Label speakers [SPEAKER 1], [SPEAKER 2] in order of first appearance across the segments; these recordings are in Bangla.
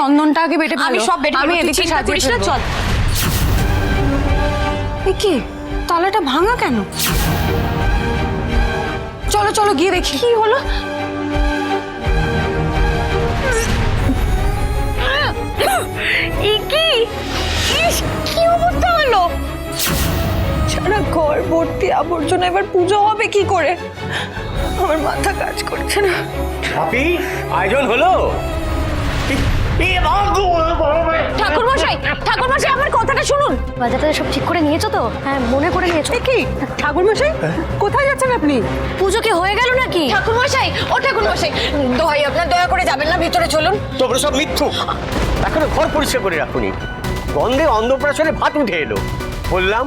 [SPEAKER 1] চন্দনটা আগে বেটে ফেলো।
[SPEAKER 2] আমি সব বেটে
[SPEAKER 1] আমি
[SPEAKER 2] ফেলবো, তুই
[SPEAKER 1] এদিকে
[SPEAKER 2] চিন্তা
[SPEAKER 1] সাজিয়ে
[SPEAKER 2] করিস না,
[SPEAKER 1] ফেলবো।
[SPEAKER 2] চল।
[SPEAKER 1] এ কি, তালাটা ভাঙা কেন? চলো চলো গিয়ে দেখি কি হলো।
[SPEAKER 2] কি অবস্থা হলো?
[SPEAKER 1] সারা ঘর ভর্তি আবর্জনা, এবার পুজো হবে কি করে? আমার মাথা কাজ করছে না।
[SPEAKER 3] হ্যাপি আয়োজন হলো?
[SPEAKER 2] ঠাকুর মশাই আমার কথাটা শুনুন। বাজারটা সব ঠিক করে নিয়েছো তো? হ্যাঁ, মনে করে নিয়েছো?
[SPEAKER 1] কি ঠাকুর মশাই, কোথায় যাচ্ছেন আপনি?
[SPEAKER 2] পুজো কি হয়ে গেল নাকি? ঠাকুর মশাই, ও ঠাকুর মশাই, দোহাই আপনার, দয়া করে যাবেন না, ভিতরে চলুন।
[SPEAKER 3] তোমরা সব মিথ্যু। এখনো ঘর পরিষ্কার করে রাখুনি, গন্ধে অন্নপ্রাশনে ভাত উঠে এলো। বললাম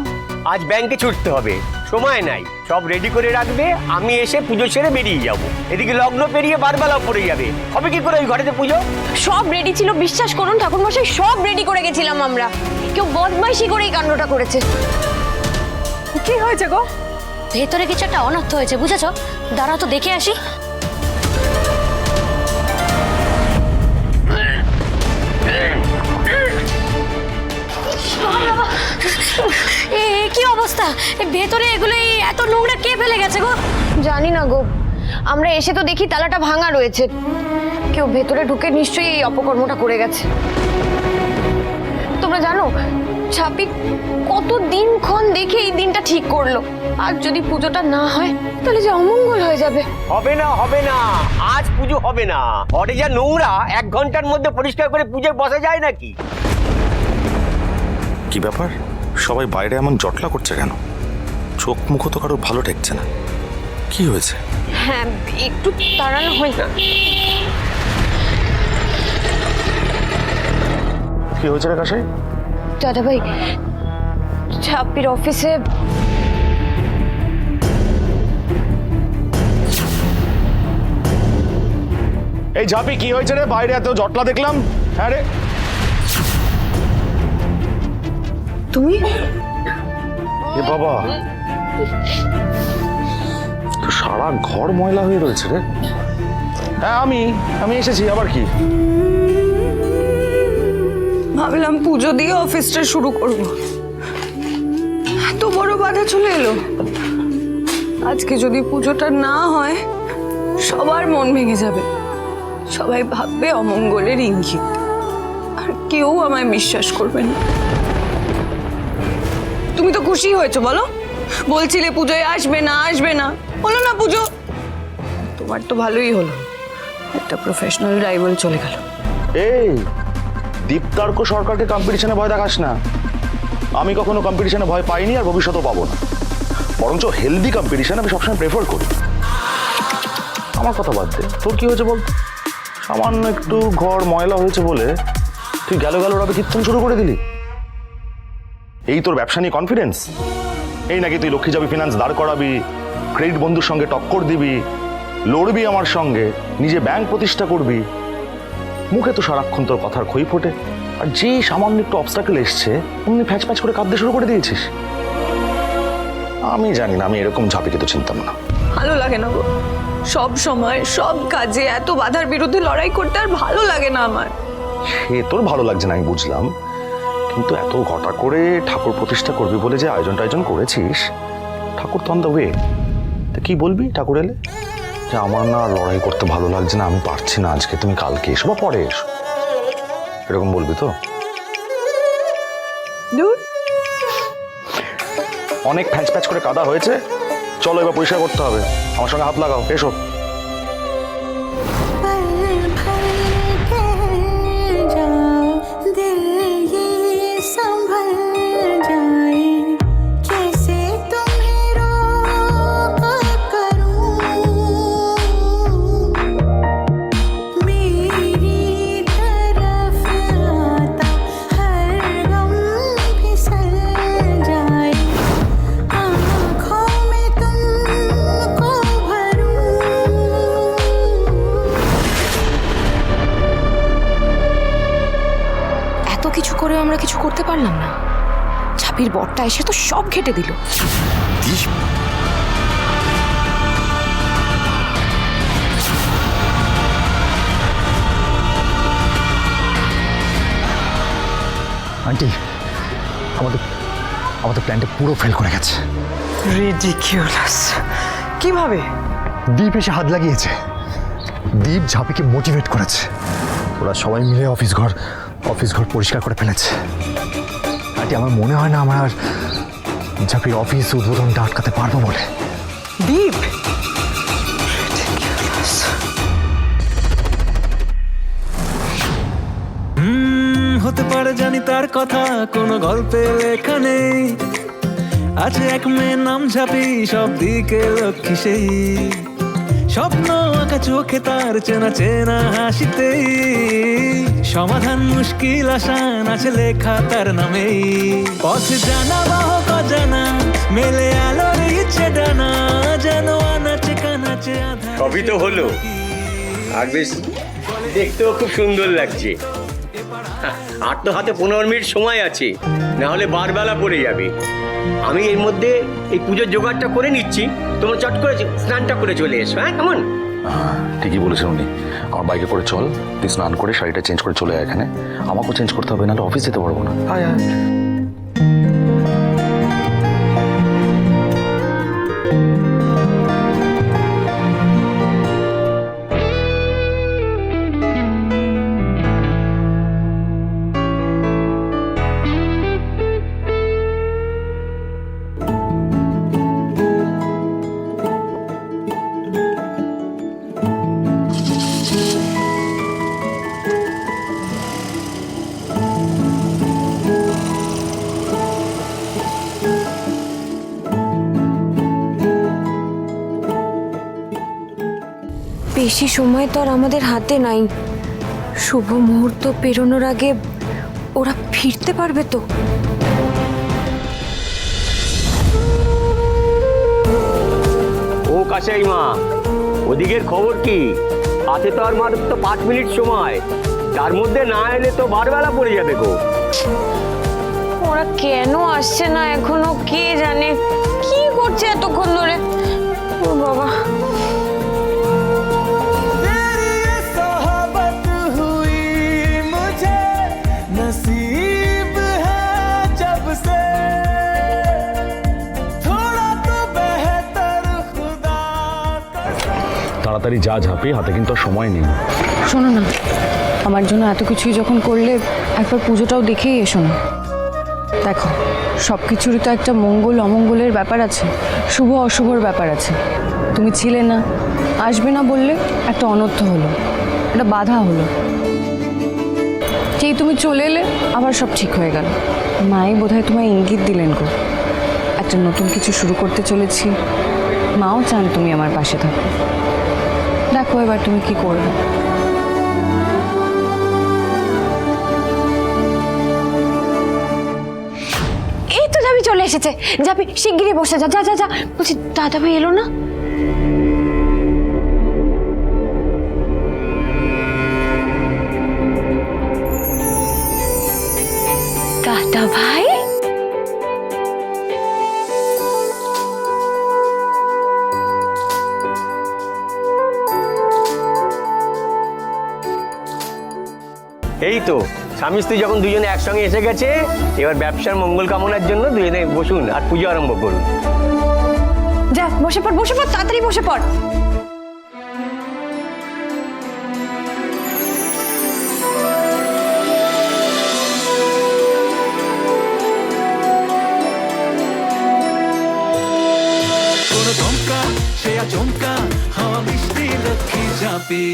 [SPEAKER 3] আজ ব্যাংকে ছুটতে হবে, সময় নাই, সব রেডি করে রাখবে, আমি এসে পুজো সেরে বেরিয়ে যাব। এদিকে লগ্ন পেরিয়ে বারবেলাও পড়ে যাবে, হবে কি করে ওই ঘরেতে পুজো?
[SPEAKER 2] সব রেডি ছিল, বিশ্বাস করুন ঠাকুর মশাই, সব রেডি করে গেছিলাম আমরা। কেউ বদমাইশি করে এই কাণ্ডটা করেছে।
[SPEAKER 1] কি হয়েছে গো?
[SPEAKER 2] ভেতরে কিছু একটা অনর্থ হয়েছে, বুঝেছো? দাঁড়াও তো দেখে আসি। কি অবস্থা? ভেতরে এগুলো এত নোংরা কে ফেলে গেছে গো? জানি না গো, আমরা এসে তো দেখি তালাটা ভাঙা রয়েছে। কেউ ভেতরে ঢুকে নিশ্চয়ই এই অপকর্মটা করে গেছে। তোমরা জানো ছাপি কত দিনক্ষণ দেখে এই দিনটা ঠিক করলো, আর যদি পুজোটা না হয় তাহলে যে অমঙ্গল হয়ে যাবে।
[SPEAKER 3] হবে না, হবে না, আজ পুজো হবে না। ঘরে যা নোংরা 1 ঘন্টার মধ্যে পরিষ্কার করে পুজোয় বসা যায় নাকি?
[SPEAKER 4] কি ব্যাপার, সবাই বাইরে এমন জটলা করছে কেন? চোখ মুখ তো কারো ভালো ঠেকছে না। কি হয়েছে?
[SPEAKER 2] হ্যাঁ, একটু তাড়ানো হয় না।
[SPEAKER 4] কি হয়েছে রে কাশাই?
[SPEAKER 2] দাদা ভাই, ছাপির অফিসে
[SPEAKER 4] এই ঝাপি, কি হয়েছে রে? বাইরে এত জটলা দেখলাম। হ্যাঁ রে,
[SPEAKER 1] তুমি?
[SPEAKER 4] এ বাবা, তো সারা ঘর ময়লা হয়ে রয়েছে রে। হ্যাঁ, আমি এসেছি, আবার কি?
[SPEAKER 1] ভাবলাম পুজো দিয়ে অফিসটা শুরু করব, এত বড় বাধা চলে এলো। আজকে যদি পুজোটা না হয় সবার মন ভেঙে যাবে, সবাই ভাববে অমঙ্গলের ইঙ্গিত, আর কেউ আমায় বিশ্বাস করবে না। তুমি তো খুশি হয়েছো বলো? বলছিলে পুজোয় আসবে না, আসবে না, হলো না পুজো। তোমার তো ভালোই হলো, একটা প্রফেশনাল রাইভাল চলে গেল।
[SPEAKER 4] এই দীপ্তার্ক সরকারকে কম্পিটিশনে ভয় দেখাস না। আমি কখনো কম্পিটিশনে ভয় পাইনি, আর ভবিষ্যতেও পাবো না। বরঞ্চ হেলদি কম্পিটিশন আমি সবসময় প্রেফার করি। আমার কথা বাদ দে, তোর কি হয়েছে বল? সামান্য একটু ঘর ময়লা হয়েছে বলে তুই গেল ভাবে কীর্তন শুরু করে দিলি? এই তোর ব্যবসা নিয়ে কনফিডেন্স? এই নাকি তুই লক্ষ্মী যাবি ফিনান্স দাঁড় করাবি, ক্রেডিট বন্ধুর সঙ্গে টক্কর দিবি, লড়বি আমার সঙ্গে, নিজে ব্যাংক প্রতিষ্ঠা করবি? মুখে তো সারাক্ষণ তোর কথার খই ফোটে, আর যেই সামান্য একটু অবস্টাকেল এসছে অমনি ফ্যাচ ফ্যাচ করে কাঁদতে শুরু করে দিয়েছিস। আমি জানি না, আমি এরকম ঝাঁপিকে তো চিনতাম না।
[SPEAKER 1] ভালো লাগে না গো, সব সময় সব কাজে এত বাধার বিরুদ্ধে লড়াই করতে আর ভালো লাগে না আমার।
[SPEAKER 4] সে তোর ভালো লাগছে না আমি বুঝলাম, কিন্তু এত ঘটা করে ঠাকুর প্রতিষ্ঠা করবি বলে যে আয়োজন করেছিস, ঠাকুর তো অন দ্য ওয়ে। তা কি বলবি ঠাকুর এলে? যে আমার না লড়াই করতে ভালো লাগছে না, আমি পারছি না আজকে, তুমি কালকে এসো বা পরে এসো, এরকম বলবি তো?
[SPEAKER 1] দূর,
[SPEAKER 4] অনেক ফ্যাচ ফ্যাচ করে কাদা হয়েছে, চলো এবার পরিষ্কার করতে হবে। আমার সঙ্গে হাত লাগাও, এসো।
[SPEAKER 2] কিছু করে আমরা কিছু করতে পারলাম না। ছাপির বরটা এসে তো সব ঘেটে দিল।
[SPEAKER 5] আন্টি আমাদের আমাদের প্ল্যানটা পুরো ফেল করে গেছে।
[SPEAKER 1] রিডিকিউলাস। কিভাবে?
[SPEAKER 5] দীপ এসে হাত লাগিয়েছে। দীপ ঝাঁপিকে মোটিভেট করেছে। ওরা সবাই মিলে অফিস ঘর পরিষ্কার করে ফেলেছে। আন্টি আমার মনে হয় না আমরা আর ঝাঁপির অফিস উদ্বোধনটা আটকাতে পারবো বলে।
[SPEAKER 1] দীপ।
[SPEAKER 6] হতে পারে জানি তার কথা কোনো গল্পে লেখা নেই, আছে এক মেয়ে নাম ঝাঁপি, সব দিকে লক্ষ্মী সেই, স্বপ্ন আঁকা চোখে তার চেনা চেনা হাসিতেই, সমাধান মুশকিল আসান আছে লেখা তার নামেই, পথ জানা বাহক অজানা মেলে আলোর ইচ্ছে ডানা, যেন আনাচে কানাচে আধার।
[SPEAKER 3] সবই তো হলো, আর বেশ দেখতেও খুব সুন্দর লাগছে। আর তো হাতে 15 মিনিট সময় আছে, না হলে বারবেলা পড়ে যাবে। আমি এর মধ্যে এই পুজোর জোগাড়টা করে নিচ্ছি, তোমরা চট করে স্নানটা করে চলে এসো। হ্যাঁ কেমন?
[SPEAKER 4] ঠিকই বলেছেন উনি। আমার বাইকে করে চল, তুই স্নান করে শাড়িটা চেঞ্জ করে চলে আয় এখানে। আমাকেও চেঞ্জ করতে হবে, নাহলে অফিস যেতে পারবো না।
[SPEAKER 2] বেশি সময় তো আর আমাদের হাতে নাই। শুভ মুহূর্ত পেরোনোর আগে ওরা ফিরতে পারবে তো?
[SPEAKER 3] ও কাশাই মা, ওদিকের খবর কি? হাতে তো আর মাত্র 5 মিনিট সময়, তার মধ্যে না এলে তো বারবেলা পড়ে যাবে গো।
[SPEAKER 2] ওরা কেন আসছে না এখনো কে জানে, কি করছে এতক্ষণ ধরে। ও বাবা,
[SPEAKER 4] তাড়াতাড়ি যা ঝাঁপি, হাতে কিন্তু আর সময় নেই।
[SPEAKER 7] শোনো না, আমার জন্য এত কিছুই যখন করলে একবার পুজোটাও দেখেই এসো না। দেখো, সব কিছুরই তো একটা মঙ্গল অমঙ্গলের ব্যাপার আছে, শুভ অশুভর ব্যাপার আছে। তুমি ছিলে না, আসবে না বললে একটা অনর্থ হলো, একটা বাধা হলো। যেই তুমি চলে এলে আবার সব ঠিক হয়ে গেল। মাই বোধহয় তোমায় ইঙ্গিত দিলেন গো, একটা নতুন কিছু শুরু করতে চলেছি। মাও চান তুমি আমার পাশে থাকো। দেখো এবার তুমি কি করবে।
[SPEAKER 2] এই তো ঝাঁপি চলে এসেছে। ঝাঁপি শিগগিরই বসে যা, যা যা যা। বলছি দাদা ভাই এলো না? দাদা ভাই,
[SPEAKER 3] এই তো স্বামী স্ত্রী যখন দুজনে একসঙ্গে এসে গেছে, এবার ব্যবসার মঙ্গল কামনার জন্য দুজনে বসুন আর পুজো আরম্ভ করুন।
[SPEAKER 2] যা বসে পড়, বসে পড়, তাড়াতাড়ি বসে পড়।
[SPEAKER 6] কোনো চমকা সে আচমকা হাওয়া মিষ্টি লক্ষ্মী ঝাঁপি।